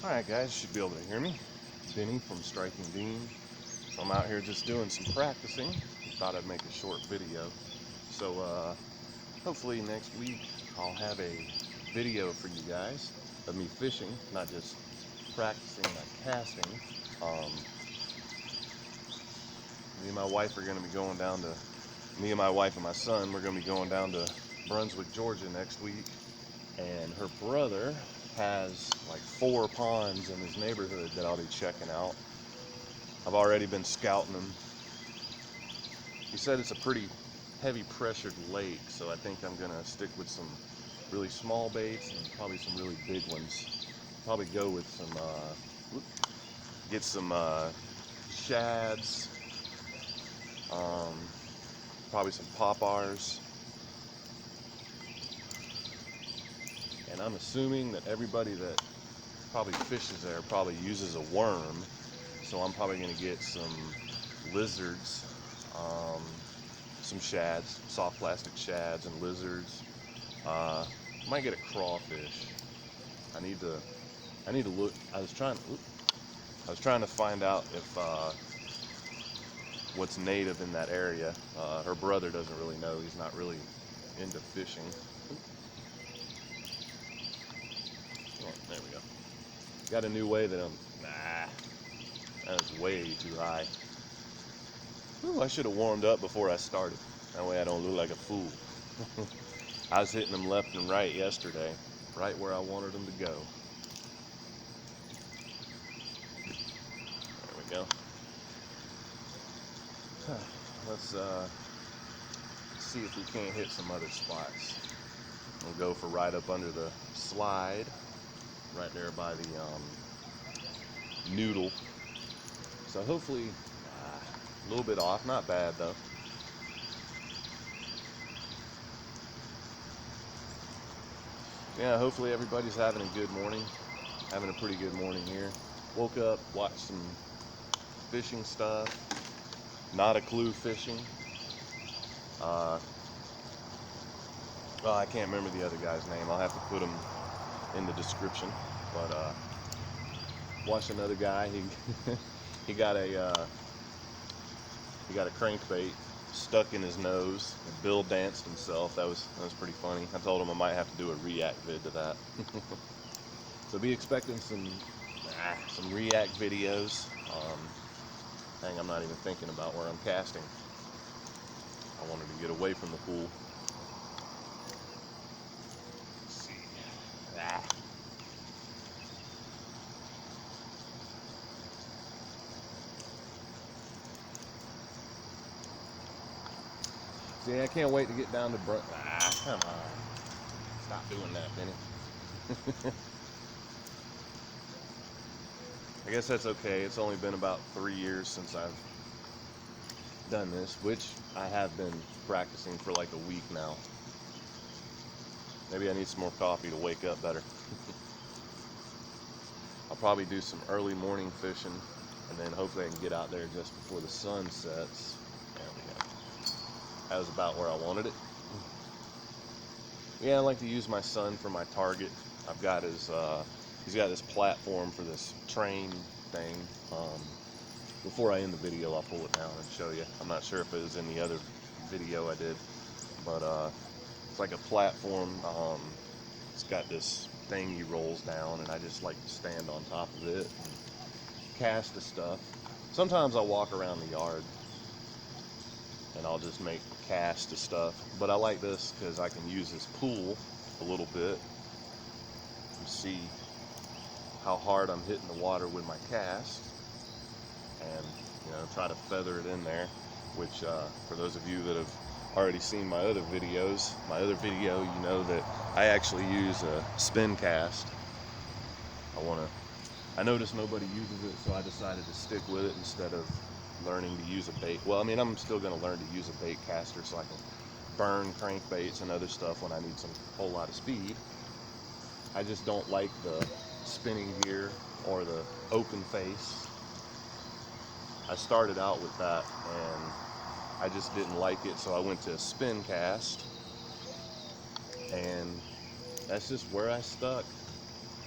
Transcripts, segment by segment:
Alright guys, you should be able to hear me. Benny from Striking Beam. So I'm out here just doing some practicing. Thought I'd make a short video. So hopefully next week I'll have a video for you guys of me fishing, not just practicing my casting. Me and my wife are going to be going down to, me and my wife and my son, we're going to be going down to Brunswick, Georgia next week. And her brother has like 4 ponds in his neighborhood that I'll be checking out. I've already been scouting them. He said it's a pretty heavy pressured lake, so I think I'm gonna stick with some really small baits and probably some really big ones. Probably go with some, get some shads, probably some poppars. And I'm assuming that everybody that probably fishes there probably uses a worm, so I'm probably going to get some lizards, some shads, soft plastic shads and lizards. Might get a crawfish. I need to look. I was trying to find out if what's native in that area. Her brother doesn't really know. He's not really into fishing. Oh, there we go. Got a new way that that is way too high. Ooh, I should have warmed up before I started. That way I don't look like a fool. I was hitting them left and right yesterday, right where I wanted them to go. There we go. Let's see if we can't hit some other spots. We'll go for right up under the slide, right there by the noodle. So hopefully a little bit off, not bad though. Yeah, hopefully everybody's having a good morning. Having a pretty good morning here. Woke up, watched some fishing stuff. Not a clue fishing. Well, I can't remember the other guy's name. I'll have to put him in the description. But watched another guy. He got a crankbait stuck in his nose. Bill danced himself. That was pretty funny. I told him I might have to do a react vid to that. So be expecting some react videos. Dang, I'm not even thinking about where I'm casting. I wanted to get away from the pool. Let's see. See, I can't wait to get down to come on. Stop doing that, Benny. I guess that's okay. It's only been about 3 years since I've done this, which I have been practicing for like a week now. Maybe I need some more coffee to wake up better. I'll probably do some early morning fishing, and then hopefully I can get out there just before the sun sets. There we go. That was about where I wanted it. Yeah, I like to use my son for my target. I've got his, he's got this platform for this train thing. Before I end the video, I'll pull it down and show you. I'm not sure if it was in the other video I did, but it's like a platform. It's got this thing he rolls down, and I just like to stand on top of it and cast the stuff. Sometimes I'll walk around the yard and I'll just make cast to stuff, but I like this because I can use this pool a little bit to see how hard I'm hitting the water with my cast, and try to feather it in there, which for those of you that have already seen my other videos, you know that I actually use a spin cast. I noticed nobody uses it, so I decided to stick with it instead of learning to use a bait. Well, I mean, I'm still going to learn to use a bait caster so I can burn crankbaits and other stuff when I need some whole lot of speed. I just don't like the spinning gear or the open face. I started out with that and I just didn't like it, so I went to a spin cast, and that's just where I stuck.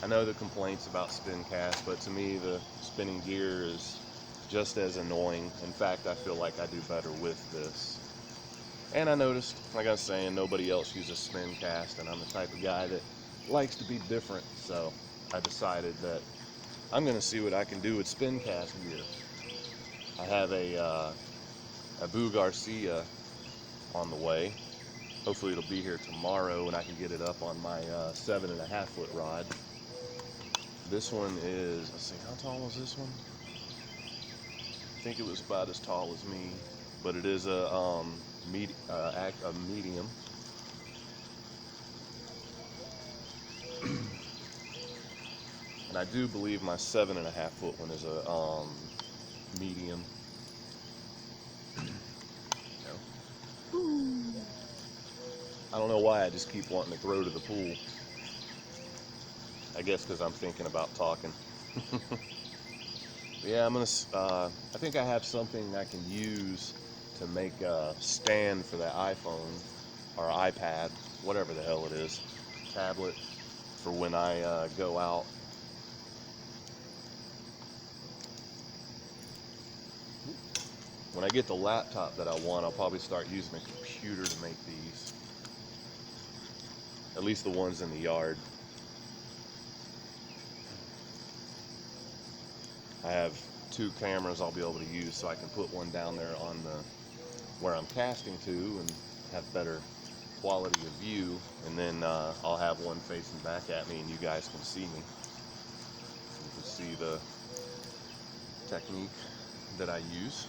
I know the complaints about spin cast, but to me the spinning gear is just as annoying. In fact, I feel like I do better with this. And I noticed, like I was saying, nobody else uses spin cast, and I'm the type of guy that likes to be different, so I decided that I'm going to see what I can do with spin cast gear. I have a Boo Garcia on the way. Hopefully it'll be here tomorrow and I can get it up on my 7.5 foot rod. This one is, let's see, how tall is this one? I think it was about as tall as me, but it is a medium. And I do believe my 7.5 foot one is a medium. I don't know why I just keep wanting to throw to the pool. I guess because I'm thinking about talking. Yeah, I'm gonna. I think I have something I can use to make a stand for that iPhone or iPad, whatever the hell it is, tablet, for when I go out. When I get the laptop that I want, I'll probably start using a computer to make these. At least the ones in the yard. I have 2 cameras I'll be able to use, so I can put one down there on the where I'm casting to and have better quality of view, and then I'll have one facing back at me and you guys can see me. You can see the technique that I use.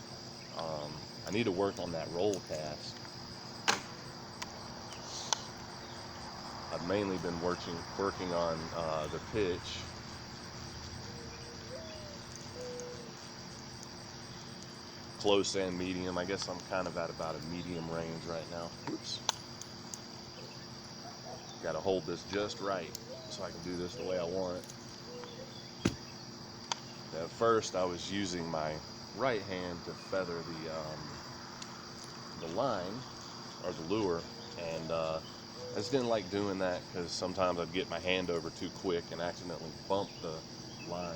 I need to work on that roll cast. I've mainly been working on the pitch. Close and medium. I guess I'm kind of at about a medium range right now. Oops. Got to hold this just right so I can do this the way I want it. At first I was using my right hand to feather the line or the lure, and I just didn't like doing that because sometimes I'd get my hand over too quick and accidentally bump the line.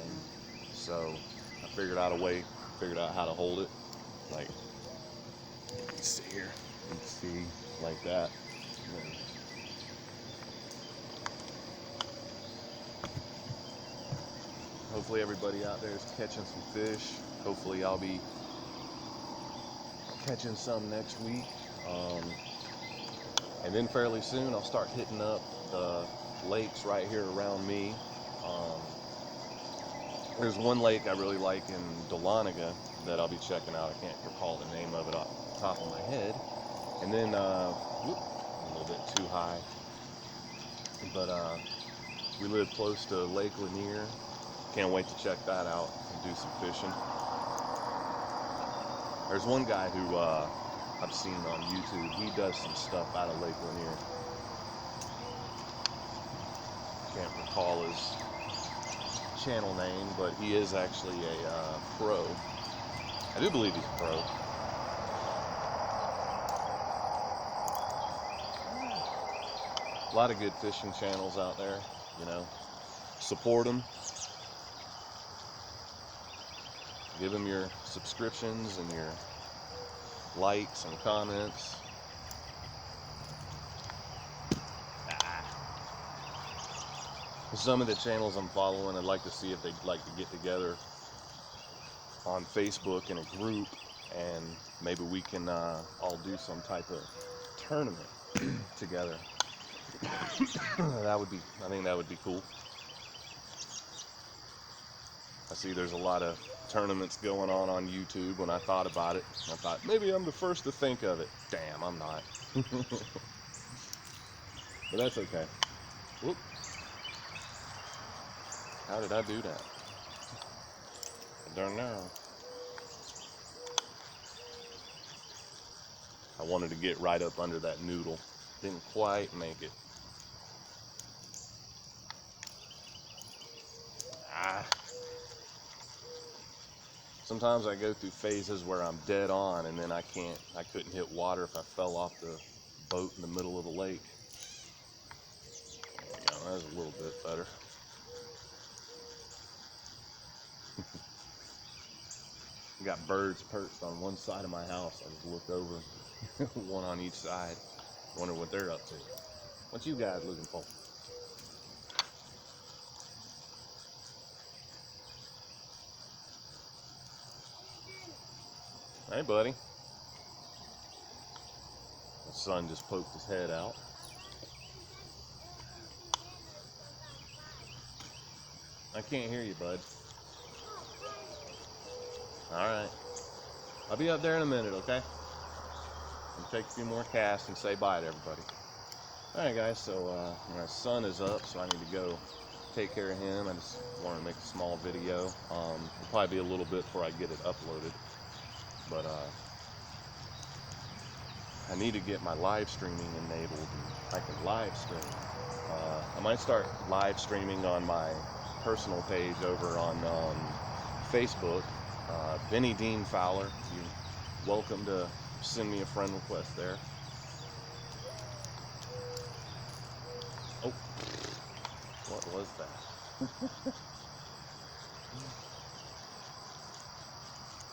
So I figured out how to hold it. Like, you can see here, you can see like that. Hopefully everybody out there is catching some fish. Hopefully I'll be catching some next week. And then fairly soon I'll start hitting up the lakes right here around me. There's one lake I really like in Dahlonega that I'll be checking out. I can't recall the name of it off the top of my head. And then, a little bit too high. But we live close to Lake Lanier. Can't wait to check that out and do some fishing. There's one guy who I've seen on YouTube. He does some stuff out of Lake Lanier. Can't recall his channel name, but he is actually a pro. I do believe he's a pro. A lot of good fishing channels out there, you know. Support them. Give them your subscriptions and your likes and comments. Some of the channels I'm following, I'd like to see if they'd like to get together on Facebook in a group, and maybe we can all do some type of tournament together. I think that would be cool. I see there's a lot of tournaments going on YouTube. When I thought about it, I thought maybe I'm the first to think of it. Damn, I'm not. But that's okay. Whoop. How did I do that? I don't know. I wanted to get right up under that noodle. Didn't quite make it. Sometimes I go through phases where I'm dead on, and then I couldn't hit water if I fell off the boat in the middle of the lake. There we go, that's a little bit better. got birds perched on one side of my house. I just looked over, one on each side. Wonder what they're up to. What you guys looking for? Hey, buddy. The son just poked his head out. I can't hear you, bud. Alright. I'll be up there in a minute, okay? I'll take a few more casts and say bye to everybody. Alright, guys, so my son is up, so I need to go take care of him. I just wanted to make a small video. It'll probably be a little bit before I get it uploaded. But I need to get my live streaming enabled, and I can live stream. I might start live streaming on my personal page over on Facebook. Benny Dean Fowler. You're welcome to send me a friend request there. Oh, what was that?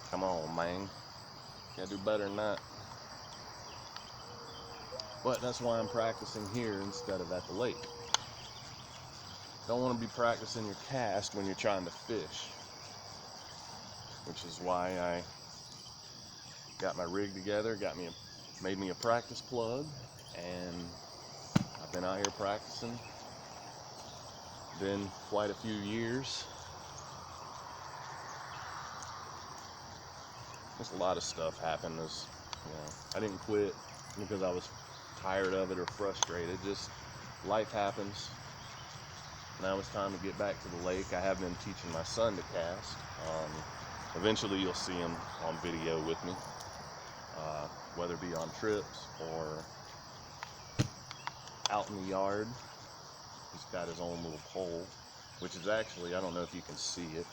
Come on, man. Gotta do better than that. But that's why I'm practicing here instead of at the lake. Don't want to be practicing your cast when you're trying to fish. Which is why I got my rig together, made me a practice plug, and I've been out here practicing. Been quite a few years. Just a lot of stuff happened. I didn't quit because I was tired of it or frustrated. Just life happens. Now it's time to get back to the lake. I have been teaching my son to cast. Eventually you'll see him on video with me, whether it be on trips or out in the yard. He's got his own little pole, which is actually, I don't know if you can see it.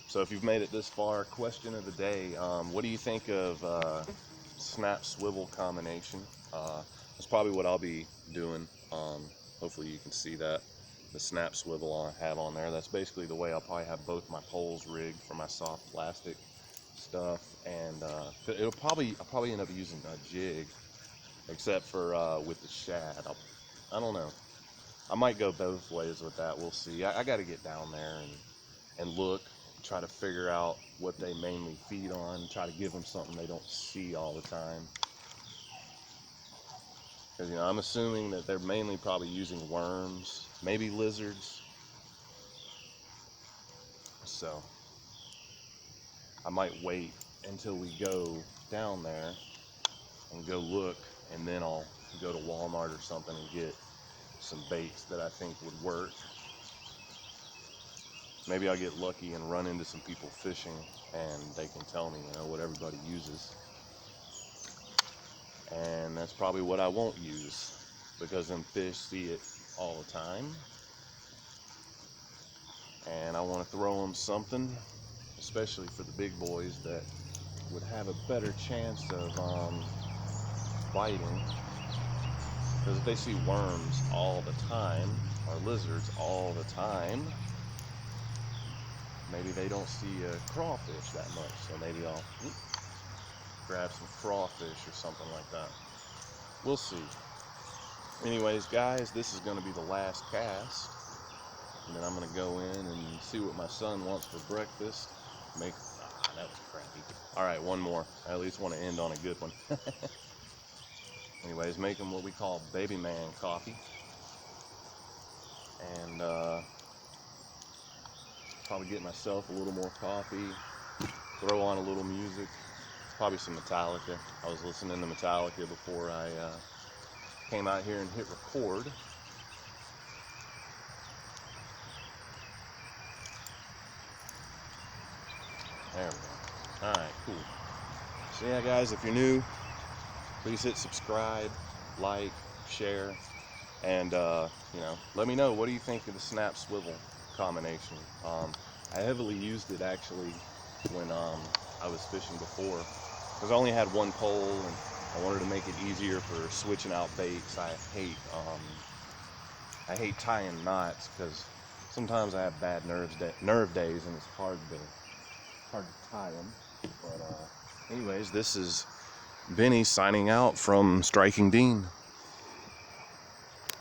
So if you've made it this far, question of the day, what do you think of snap swivel combination? That's probably what I'll be doing. Hopefully you can see that, the snap swivel I have on there. That's basically the way I'll probably have both my poles rigged for my soft plastic stuff, and I'll probably end up using a jig, except for with the shad. I don't know. I might go both ways with that. We'll see. I got to get down there and look, try to figure out what they mainly feed on, try to give them something they don't see all the time. Because, I'm assuming that they're mainly probably using worms, maybe lizards. So I might wait until we go down there and go look, and then I'll go to Walmart or something and get some baits that I think would work. Maybe I'll get lucky and run into some people fishing, and they can tell me, what everybody uses. And that's probably what I won't use, because them fish see it all the time. And I want to throw them something, especially for the big boys, that would have a better chance of biting. Because if they see worms all the time, or lizards all the time, maybe they don't see crawfish that much. So maybe I'll grab some crawfish or something like that. We'll see. Anyways, guys, this is going to be the last cast. And then I'm going to go in and see what my son wants for breakfast. That was crappy. Alright, one more. I at least want to end on a good one. Anyways, making what we call baby man coffee. And probably get myself a little more coffee, throw on a little music, probably some Metallica. I was listening to Metallica before I came out here and hit record. There we go. Alright, cool. So yeah, guys, if you're new, please hit subscribe, like, share, and let me know, what do you think of the snap swivel combination? I heavily used it actually when I was fishing before, because I only had one pole, and I wanted to make it easier for switching out baits. I hate tying knots because sometimes I have bad nerve days and it's hard to tie them. But anyways, this is Benny signing out from Striking Dean.